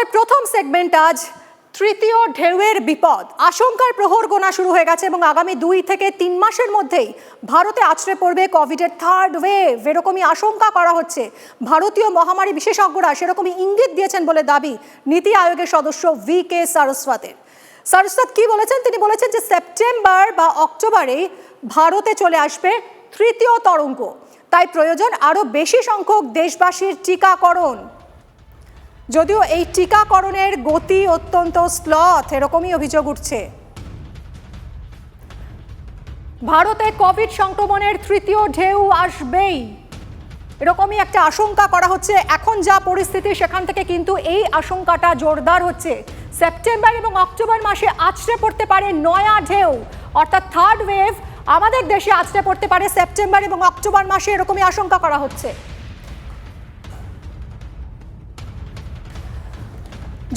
আমাদের প্রথম সেগমেন্ট আজ তৃতীয় ঢেউয়ের বিপদ। আশঙ্কার প্রহর গোনা শুরু হয়ে গেছে এবং আগামী 2 থেকে 3 মাসের মধ্যেই ভারতে আছড়ে পড়বে কোভিডের থার্ড ওয়েভ, এরকমই আশঙ্কা করা হচ্ছে। ভারতীয় মহামারী বিশেষজ্ঞরা সেরকমই ইঙ্গিত দিয়েছেন বলে দাবি নীতি আয়োগের সদস্য VK সারস্বতের। সারস্বত কি বলেছেন? তিনি বলেছেন যে সেপ্টেম্বর বা অক্টোবরে ভারতে চলে আসবে তৃতীয় তরঙ্গ, তাই প্রয়োজন আরো বেশি সংখ্যক দেশবাসীর টিকাকরণ। যদিও এই টিকাকরণের গতি অত্যন্ত স্লথ, এরকমই অভিযোগ উঠছে। ভারতে কোভিড সংক্রমণের তৃতীয় ঢেউ আসবেই, এরকমই একটা আশঙ্কা করা হচ্ছে। এখন যা পরিস্থিতি সেখান থেকে কিন্তু এই আশঙ্কাটা জোরদার হচ্ছে। সেপ্টেম্বর এবং অক্টোবর মাসে আছড়ে পড়তে পারে নয়া ঢেউ, অর্থাৎ থার্ড ওয়েভ আমাদের দেশে আছড়ে পড়তে পারে সেপ্টেম্বর এবং অক্টোবর মাসে, এরকমই আশঙ্কা করা হচ্ছে।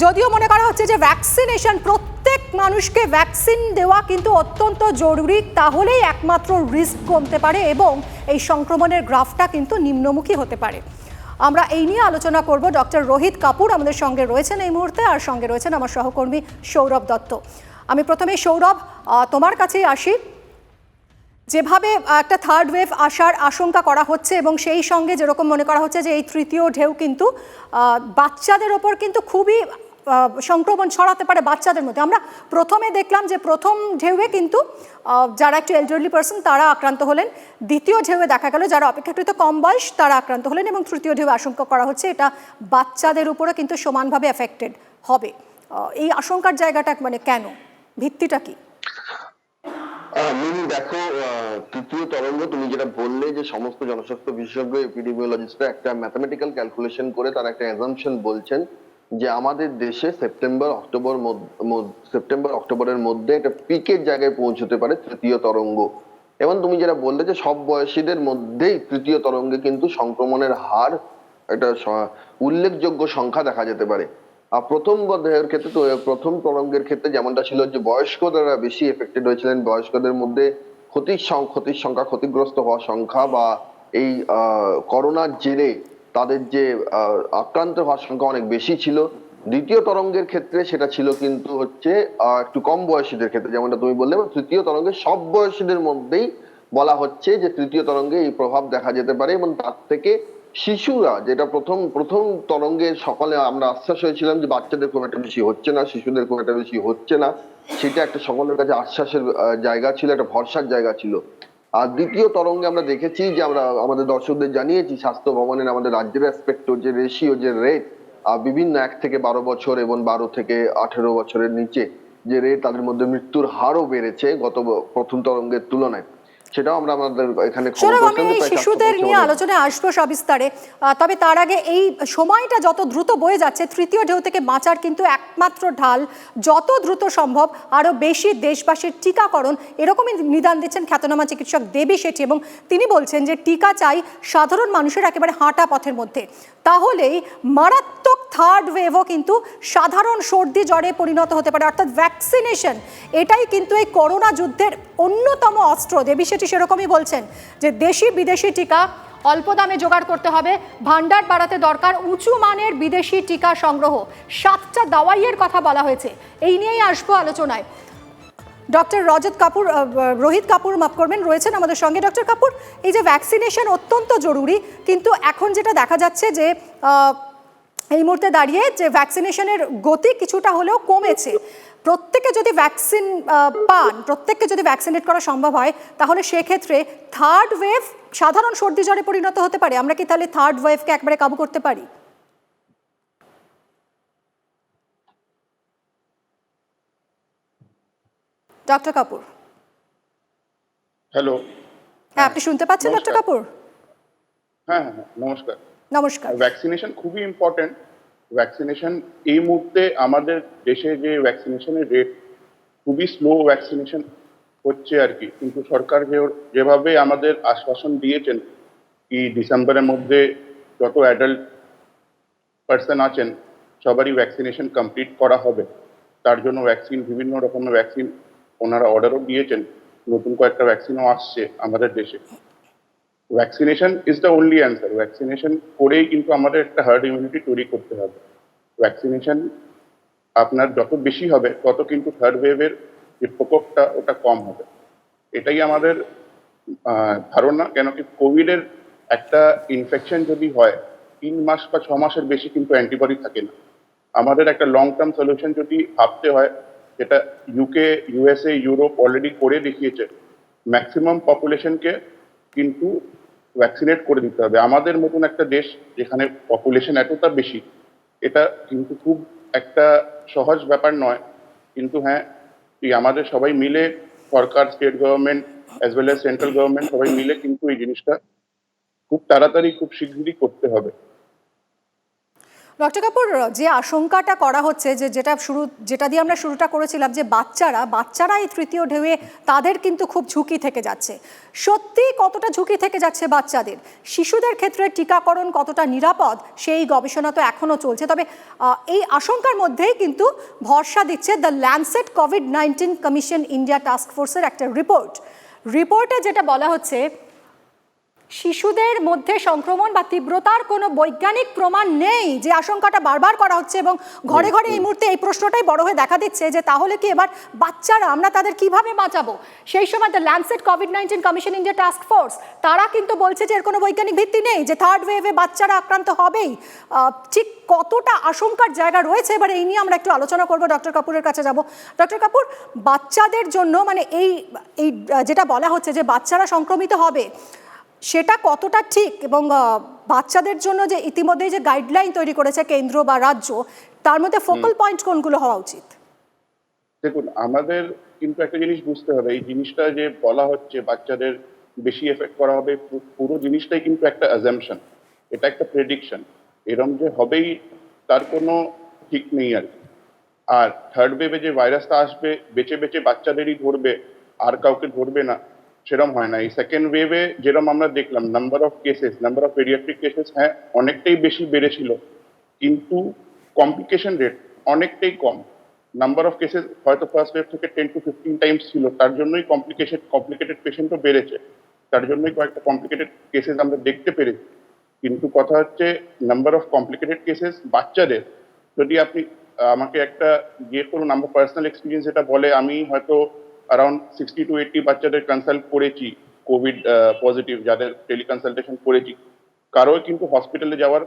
যদিও মনে করা হচ্ছে যে ভ্যাকসিনেশন, প্রত্যেক মানুষকে ভ্যাকসিন দেওয়া কিন্তু অত্যন্ত জরুরি, তাহলেই একমাত্র রিস্ক কমতে পারে এবং এই সংক্রমণের গ্রাফটা কিন্তু নিম্নমুখী হতে পারে। আমরা এই নিয়ে আলোচনা করব। ডক্টর রোহিত কাপুর আমাদের সঙ্গে রয়েছেন এই মুহূর্তে, আর সঙ্গে রয়েছেন আমার সহকর্মী সৌরভ দত্ত। আমি প্রথমে সৌরভ তোমার কাছেই আসি। যেভাবে একটা থার্ড ওয়েভ আসার আশঙ্কা করা হচ্ছে এবং সেই সঙ্গে যেরকম মনে করা হচ্ছে যে এই তৃতীয় ঢেউ কিন্তু বাচ্চাদের ওপর কিন্তু খুবই সংক্রমণ ছড়াতে পারে বাচ্চাদের মধ্যে। আমরা প্রথমে দেখলাম যে প্রথম ঢেউয়ে কিন্তু যারা একটু এল্ডারলি পার্সন তারা আক্রান্ত হলেন, দ্বিতীয় ঢেউয়ে দেখা গেল যারা অপেক্ষাকৃত কম বয়স তারা আক্রান্ত হলেন এবং তৃতীয় ঢেউয়ে আশঙ্কা করা হচ্ছে এটা বাচ্চাদের উপরে কিন্তু সমানভাবে এফেক্টেড হবে। এই আশঙ্কার জায়গাটা মানে কেন, ভিত্তিটা কি? দেখো, তৃতীয় তরঙ্গ তুমি যেটা বললে যে সমস্ত জনস্বাস্থ্য বিশেষজ্ঞ এপিডেমিওলজিস্টরা একটা ম্যাথমেটিক্যাল ক্যালকুলেশন করে তারা একটা অ্যাজাম্পশন বলছেন যে আমাদের দেশে সেপ্টেম্বর অক্টোবরের মধ্যে একটা পিকের জায়গায় পৌঁছতে পারে তৃতীয় তরঙ্গ। এবং তুমি যেটা বললে যে সব বয়সীদের মধ্যেই তৃতীয় তরঙ্গে কিন্তু সংক্রমণের হার একটা উল্লেখযোগ্য সংখ্যা দেখা যেতে পারে। আর প্রথম ক্ষেত্রে তো প্রথম তরঙ্গের ক্ষেত্রে যেমনটা ছিল যে বয়স্করা বেশি এফেক্টেড হয়েছিলেন, বয়স্কদের মধ্যে ক্ষতির সংখ্যা, ক্ষতিগ্রস্ত হওয়ার সংখ্যা বা এই করোনার জেরে তাদের যে আক্রান্ত হওয়ার সংখ্যা অনেক বেশি ছিল। দ্বিতীয় তরঙ্গের ক্ষেত্রে সেটা ছিল কিন্তু হচ্ছে একটু কম বয়সীদের ক্ষেত্রে, যেমনটা তুমি বললে। তৃতীয় তরঙ্গে সব বয়সীদের মধ্যেই বলা হচ্ছে যে তৃতীয় তরঙ্গে এই প্রভাব দেখা যেতে পারে এবং তার থেকে শিশুরা, যেটা প্রথম তরঙ্গে সকলে আমরা আশ্বাস হয়েছিলাম যে বাচ্চাদের খুব একটা বেশি হচ্ছে না, শিশুদের খুব একটা বেশি হচ্ছে না, সেটা একটা সকলের কাছে আশ্বাসের জায়গা ছিল, একটা ভরসার জায়গা ছিল। আর দ্বিতীয় তরঙ্গে আমরা দেখেছি যে আমরা আমাদের দর্শকদের জানিয়েছি স্বাস্থ্য ভবনের আমাদের রাজ্যের অ্যাসপেক্ট যে রেশিও, যে রেট বিভিন্ন 1 থেকে 12 বছর এবং 12 থেকে 18 বছরের নিচে যে রেট, তাদের মধ্যে মৃত্যুর হারও বেড়েছে গত প্রথম তরঙ্গের তুলনায়। সেটাও আমরা আমাদের এখানে শিশুদের নিয়ে আলোচনায় আসবো সবিস্তারে। তবে তার আগে এই সময়টা যত দ্রুত বয়ে যাচ্ছে, তৃতীয় ঢেউ থেকে বাঁচার কিন্তু একমাত্র ঢাল যত দ্রুত সম্ভব আরো বেশি দেশবাসীর টিকাকরণ, এরকমই নিদান দিচ্ছেন খ্যাতনামা চিকিৎসক দেবী শেঠি। এবং তিনি বলছেন যে টিকা চাই সাধারণ মানুষের একেবারে হাঁটা পথের মধ্যে, তাহলেই মারাত্মক থার্ড ওয়েভও কিন্তু সাধারণ সর্দি জ্বরে পরিণত হতে পারে। অর্থাৎ ভ্যাকসিনেশন এটাই কিন্তু এই করোনা যুদ্ধের অন্যতম অস্ত্র। দেবী শেঠি সেরকমই বলছেন যে দেশি বিদেশি টিকা অল্প দামে জোগাড় করতে হবে, ভান্ডার বাড়াতে দরকার উঁচু মানের বিদেশি টিকা সংগ্রহ। 7টা দাওয়াইয়ের কথা বলা হয়েছে, এই নিয়েই আসবো আলোচনায়। ডক্টর রোহিত কাপুর মাফ করবেন রয়েছেন আমাদের সঙ্গে। ডক্টর কাপুর, এই যে ভ্যাকসিনেশন অত্যন্ত জরুরি, কিন্তু এখন যেটা দেখা যাচ্ছে যে এই মুহূর্তে দাঁড়িয়ে যে ভ্যাকসিনেশনের গতি কিছুটা হলেও কমেছে। প্রত্যেকে যদি ভ্যাকসিন পান, প্রত্যেককে যদি ভ্যাকসিনেট করা সম্ভব হয়, তাহলে সেক্ষেত্রে থার্ড ওয়েভ সাধারণ সর্দি জ্বরে পরিণত হতে পারে। আমরা কি তাহলে থার্ড ওয়েভকে একবারে কাবু করতে পারি? ডক্টর কাপুর, হ্যালো, হ্যাঁ আপনি শুনতে পাচ্ছেন ডক্টর কাপুর? হ্যাঁ, নমস্কার। নমস্কার। ভ্যাকসিনেশন খুবই ইম্পর্টেন্ট। ভ্যাকসিনেশন এই মুহূর্তে আমাদের দেশে যে ভ্যাকসিনেশনের রেট খুবই স্লো ভ্যাকসিনেশন হচ্ছে আর কি, কিন্তু সরকার যেভাবে আমাদের আশ্বাসন দিয়েছেন কি ডিসেম্বরের মধ্যে যত অ্যাডাল্ট পার্সন আছেন সবারই ভ্যাকসিনেশন কমপ্লিট করা হবে, তার জন্য বিভিন্ন রকমের ভ্যাকসিন ওনারা অর্ডারও দিয়েছেন। নতুন কয়েকটা ভ্যাকসিনও আসছে আমাদের দেশে। Vaccination is the only answer. Vaccination করেই কিন্তু আমাদের একটা হার্ড ইমিউনিটি তৈরি করতে হবে। ভ্যাকসিনেশন আপনার যত বেশি হবে তত কিন্তু থার্ড ওয়েভের যে প্রকোপটা ওটা কম হবে, এটাই আমাদের ধারণা। কেন কি কোভিডের একটা ইনফেকশন যদি হয় 3 মাস বা 6 মাসের বেশি কিন্তু অ্যান্টিবডি থাকে না। আমাদের একটা লং টার্ম সলিউশন যদি ভাবতে হয়, যেটা ইউকে, ইউএসএ, ইউরোপ অলরেডি করে দেখিয়েছে, ম্যাক্সিমাম পপুলেশনকে কিন্তু ভ্যাকসিনেট করে দিতে হবে। আমাদের মতন একটা দেশ যেখানে পপুলেশন এতটা বেশি, এটা কিন্তু খুব একটা সহজ ব্যাপার নয়। কিন্তু হ্যাঁ, এই আমাদের সবাই মিলে, সরকার, state government as well as central government, সবাই মিলে কিন্তু এই জিনিসটা খুব তাড়াতাড়ি, খুব শীঘ্রই করতে হবে। ডক্টর কাপুর, যে আশঙ্কাটা করা হচ্ছে, যেটা দিয়ে আমরা শুরুটা করেছিলাম, যে বাচ্চারা এই তৃতীয় ঢেউয়ে তাদের কিন্তু খুব ঝুঁকি থেকে যাচ্ছে, সত্যি কতটা ঝুঁকি থেকে যাচ্ছে বাচ্চাদের? শিশুদের ক্ষেত্রে টিকাকরণ কতটা নিরাপদ সেই গবেষণা তো এখনো চলছে। তবে এই আশঙ্কার মধ্যেই কিন্তু ভরসা দিচ্ছে the Lancet COVID-19 commission India task ফোর্সের একটা রিপোর্টে যেটা বলা হচ্ছে, শিশুদের মধ্যে সংক্রমণ বা তীব্রতার কোনো বৈজ্ঞানিক প্রমাণ নেই, যে আশঙ্কাটা বারবার করা হচ্ছে। এবং ঘরে ঘরে এই মুহূর্তে এই প্রশ্নটাই বড় হয়ে দেখা দিচ্ছে যে তাহলে কি এবার বাচ্চারা, আমরা তাদের কিভাবে বাঁচাবো? সেই সময় the Lancet COVID-19 commission India task force তারা কিন্তু বলছে যে এর কোনো বৈজ্ঞানিক ভিত্তি নেই, যে থার্ড ওয়েভে বাচ্চারা আক্রান্ত হবেই। ঠিক কতটা আশঙ্কার জায়গা রয়েছে, এবার এই নিয়ে আমরা একটু আলোচনা করবো। ডক্টর কাপুরের কাছে যাব। ডক্টর কাপুর, বাচ্চাদের জন্য মানে এই যেটা বলা হচ্ছে যে বাচ্চারা সংক্রমিত হবে, সেটা কতটা ঠিক? এবং বাচ্চাদের জন্য যে ইতিমধ্যেই যে গাইডলাইন তৈরি করেছে কেন্দ্র বা রাজ্য, তার মধ্যে ফোকাল পয়েন্ট কোনগুলো হওয়া উচিত? দেখুন, আমাদের কিন্তু একটা জিনিস বুঝতে হবে, এই জিনিসটা যে বলা হচ্ছে বাচ্চাদের বেশি এফেক্ট করা হবে, পুরো জিনিসটাই কিন্তু একটা অ্যাজাম্পশন, এটা একটা প্রেডিকশন। এরম যে হবেই তার কোনো ঠিক নেই আর কি। আর থার্ড ওয়েভে যে ভাইরাসটা আসবে বেঁচে বেঁচে বাচ্চাদেরই ধরবে, আর কাউকে ধরবে না, সেরম হয় না। এই সেকেন্ড ওয়েভে যেরকম আমরা দেখলাম, নাম্বার অফ পেডিয়াট্রিক কেসেস হ্যাঁ অনেকটাই বেশি বেড়েছিল, কিন্তু কমপ্লিকেশন রেট অনেকটাই কম। নাম্বার অফ কেসেস হয়তো ফার্স্ট ওয়েভ থেকে 10 to 15 টাইমস ছিল, তার জন্যই কমপ্লিকেটেড পেশেন্টও বেড়েছে, তার জন্যই কয়েকটা কমপ্লিকেটেড কেসেস আমরা দেখতে পেরেছি। কিন্তু কথা হচ্ছে, নাম্বার অফ কমপ্লিকেটেড কেসেস বাচ্চাদের, যদি আপনি আমাকে একটা যে কোনো নাম্বার পার্সোনাল এক্সপিরিয়েন্স যেটা বলে, আমি হয়তো অ্যারাউন্ড 60 to 80 বাচ্চাদের কনসাল্ট করেছি, কোভিড পজিটিভ যাদের টেলিকনসালটেশন করেছি, কারোই কিন্তু হসপিটালে যাওয়ার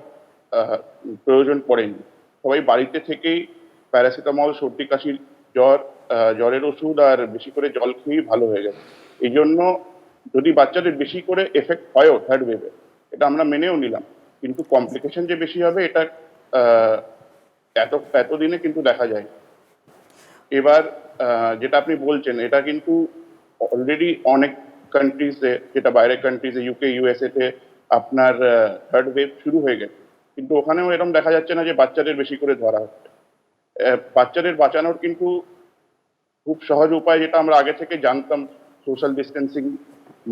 প্রয়োজন পড়েনি। সবাই বাড়িতে থেকেই প্যারাসিটামল, সর্দি কাশির জ্বরের ওষুধ আর বেশি করে জল খেয়েই ভালো হয়ে গেছে। এই জন্য যদি বাচ্চাদের বেশি করে এফেক্ট হয়ও থার্ড ওয়েভে, এটা আমরা মেনেও নিলাম, কিন্তু কমপ্লিকেশন যে বেশি হবে এটা এতদিনে কিন্তু দেখা যায়। এবার যেটা আপনি বলছেন, এটা কিন্তু অলরেডি অনেক কান্ট্রিজে, যেটা বাইরের কান্ট্রিজে, ইউকে, ইউএসএ তে আপনার থার্ড ওয়েভ শুরু হয়ে গেছে, কিন্তু ওখানেও এরকম দেখা যাচ্ছে না যে বাচ্চাদের বেশি করে ধরা হচ্ছে। বাচ্চাদের বাঁচানোর কিন্তু খুব সহজ উপায়, যেটা আমরা আগে থেকে জানতাম, social distancing,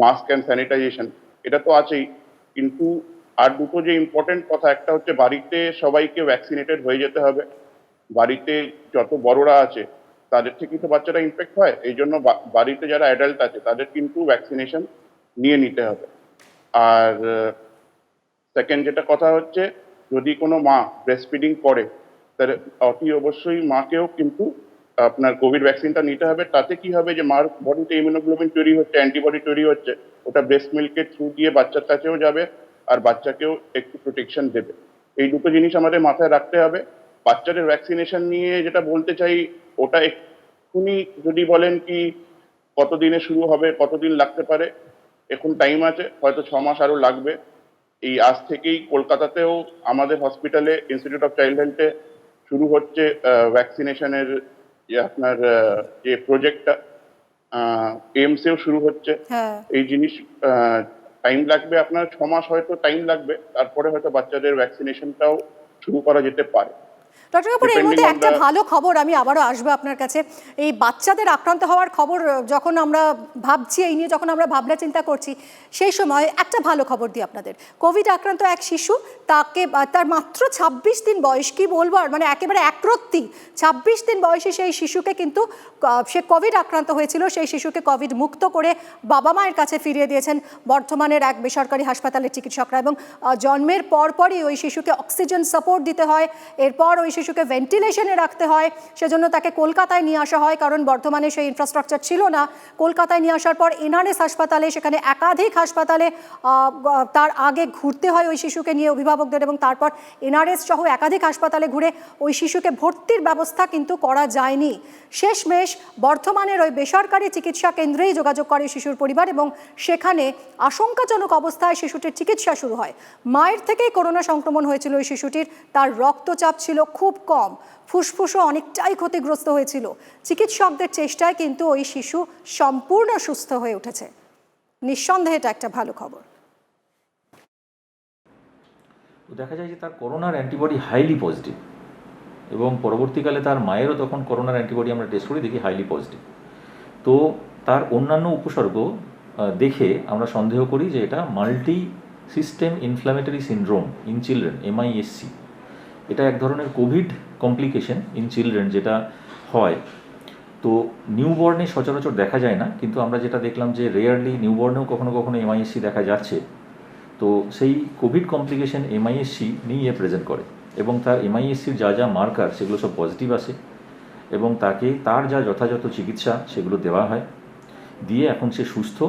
mask and sanitisation, এটা তো আছেই। কিন্তু আর দুটো যে ইম্পর্টেন্ট কথা, একটা হচ্ছে বাড়িতে সবাইকে ভ্যাকসিনেটেড হয়ে যেতে হবে। বাড়িতে যত বড়রা আছে তাদের থেকেই তো বাচ্চারা ইনফেক্ট হয়, এই জন্য বাড়িতে যারা অ্যাডাল্ট আছে তাদের কিন্তু ভ্যাকসিনেশন নিয়ে নিতে হবে। আর সেকেন্ড যেটা কথা হচ্ছে, যদি কোনো মা ব্রেস্ট ফিডিং করে, তাহলে অতি অবশ্যই মাকেও কিন্তু আপনার কোভিড ভ্যাকসিনটা নিতে হবে। তাতে কি হবে, যে মার বডিতে ইমিউনোগ্লোবিন তৈরি হচ্ছে, অ্যান্টিবডি তৈরি হচ্ছে, ওটা ব্রেস্ট মিল্কের থ্রু দিয়ে বাচ্চার কাছেও যাবে আর বাচ্চাকেও একটু প্রোটেকশন দেবে। এই দুটো জিনিস আমাদের মাথায় রাখতে হবে। বাচ্চাদের ভ্যাকসিনেশন নিয়ে যেটা বলতে চাই, ওটা এক্ষুনি যদি বলেন কি কতদিনে শুরু হবে, কতদিন লাগতে পারে, এখন টাইম আছে, হয়তো 6 মাস আরো লাগবে। এই আজ থেকেই কলকাতাতেও আমাদের হসপিটালে, ইনস্টিটিউট অফ চাইল্ড হেলথে শুরু হচ্ছে ভ্যাকসিনেশনের যে আপনার যে প্রজেক্টটা, এইমসেও শুরু হচ্ছে। এই জিনিস টাইম লাগবে, আপনার 6 মাস হয়তো টাইম লাগবে, তারপরে হয়তো বাচ্চাদের ভ্যাকসিনেশনটাও শুরু করা যেতে পারে। ডক্টর কাপুর, এর মধ্যে একটা ভালো খবর, আমি আবারও আসবো আপনার কাছে। এই বাচ্চাদের আক্রান্ত হওয়ার খবর যখন আমরা ভাবছি, এই নিয়ে যখন আমরা ভাবনা চিন্তা করছি, সেই সময় একটা ভালো খবর দিই আপনাদের। কোভিড আক্রান্ত এক শিশু, তার মাত্র 26 দিন বয়স, কি বলবো আর, মানে একেবারে একরত্তি 26 দিন বয়সী সেই শিশুকে কিন্তু সে কোভিড আক্রান্ত হয়েছিল, সেই শিশুকে কোভিড মুক্ত করে বাবা মায়ের কাছে ফিরিয়ে দিয়েছেন বর্ধমানের এক বেসরকারি হাসপাতালের চিকিৎসকরা। এবং জন্মের পরপরই ওই শিশুকে অক্সিজেন সাপোর্ট দিতে হয়, এরপর ওই শিশুকে ভেন্টিলেশনে রাখতে হয়, সেজন্য তাকে কলকাতায় নিয়ে আসা হয়, কারণ বর্ধমানে সেই ইনফ্রাস্ট্রাকচার ছিল না। কলকাতায় নিয়ে আসার পর এনআরএস হাসপাতালে, সেখানে একাধিক হাসপাতালে তার আগে ঘুরতে হয় ওই শিশুকে নিয়ে অভিভাবকদের, এবং তারপর এনআরএস সহ একাধিক হাসপাতালে ঘুরে ওই শিশুকে ভর্তির ব্যবস্থা কিন্তু করা যায়নি। শেষমেশ বর্ধমানের ওই বেসরকারি চিকিৎসা কেন্দ্রেই যোগাযোগ করে শিশুর পরিবার, এবং সেখানে আশঙ্কাজনক অবস্থায় শিশুটির চিকিৎসা শুরু হয়। মায়ের থেকেই করোনা সংক্রমণ হয়েছিল ওই শিশুটির, তার রক্তচাপ ছিল খুব কম, ফুসফুসও অনেকটাই ক্ষতিগ্রস্ত হয়েছিল। চিকিৎসকদের চেষ্টায় কিন্তু ওই শিশু সম্পূর্ণ সুস্থ হয়ে উঠেছে। নিঃসন্দেহে এটা একটা ভালো খবর। দেখা যায় যে তার করোনার অ্যান্টিবডি হাইলি পজিটিভ, এবং পরবর্তীকালে তার মায়েরও তখন করোনার অ্যান্টিবডি আমরা টেস্ট করি, দেখি হাইলি পজিটিভ। তো তার অন্যান্য উপসর্গ দেখে আমরা সন্দেহ করি যে এটা multi system inflammatory syndrome in children, MISC। এটা এক ধরনের কোভিড কমপ্লিকেশন ইন চিলড্রেন যেটা হয়। তো নিউবর্নে সচরাচর দেখা যায় না, কিন্তু আমরা যেটা দেখলাম যে রেয়ারলি নিউবর্নেও কখনো কখনো MISC দেখা যাচ্ছে। তো সেই কোভিড কমপ্লিকেশন MISC নিয়ে প্রেজেন্ট করে, এবং তার MISCর যা যা মার্কার সেগুলো সব পজিটিভ আসে, এবং তাকে তার যা যথাযথ চিকিৎসা সেগুলো দেওয়া হয়, দিয়ে এখন সে সুস্থ